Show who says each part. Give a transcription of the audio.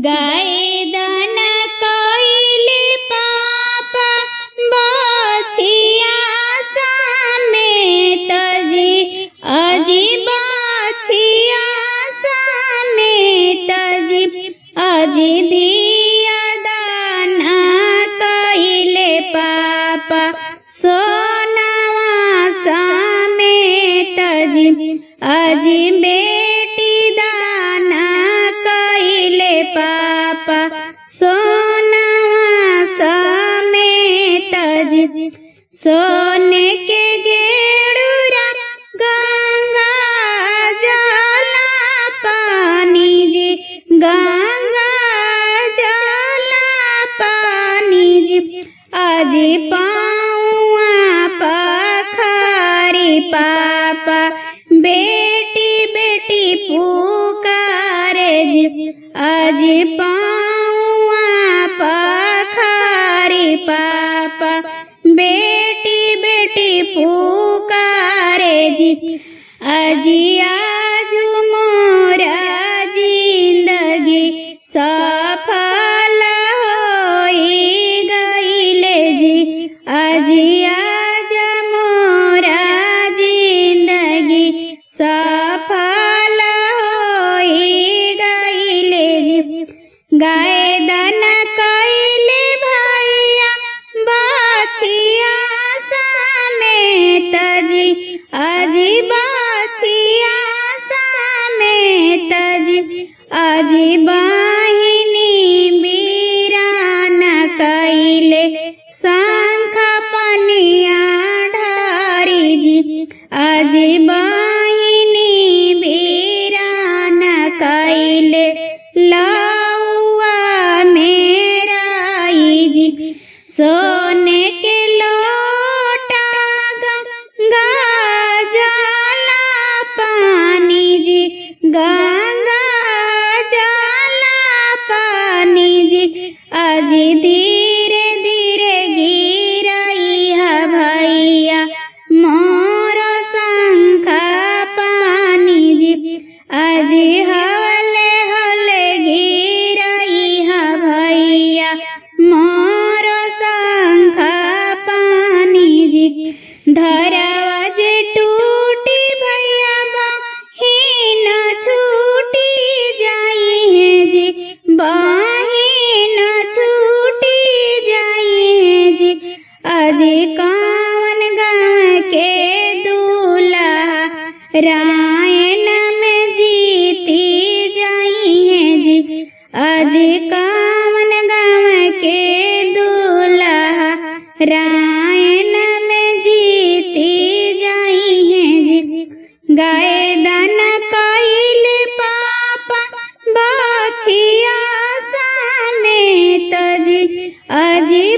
Speaker 1: गाय दान कइले पापा बछिया समेत जी अजी बछिया समेत जी अजी दिया दान कइले पापा सोनावा समेत जी अजी बेटी दाना कइले पापा सोनावा समेत जी सोने के गेड़ुरा गंगा जला पानी जी गंगा जला पानी जी अजी पाऊआ पखारी पापा बेटी बेटी पुकारे जी अजी पाऊआ पखारी पापा बेटी बेटी पुकारे जी अजी आजू मोरा जिंदगी सफल होई गईले जी अजी आज मोरा जिंदगी सफल होई गईले जी गाय दान कइले भैया बछिया समेत जी अजी बछिया समेत जी अजी बहिनी बीरान कइले शंख पनिया ढारी जी अजी बहिनी बीरान कइले लौआ मेराई जी सोने के लोटा गंगा जला पानी जी गंगा जला पानी जी अजी धीरे धीरे गिरई है भैया मोर शंख पानी जी अजी हवले हले गिरई है भैया मोर शंख पानी जी धरावा जे टूटी भैया बहिन छूटी जाई है जी बहिन छूटी जाई है जी अजी कौन गाँव के दूल्हा रायन में जीती जाई है जी अजी कौन गाँव के दूल्हा रायन में जीती जाई है जी गाय दान कइले पापा बछिया समेत जी अजी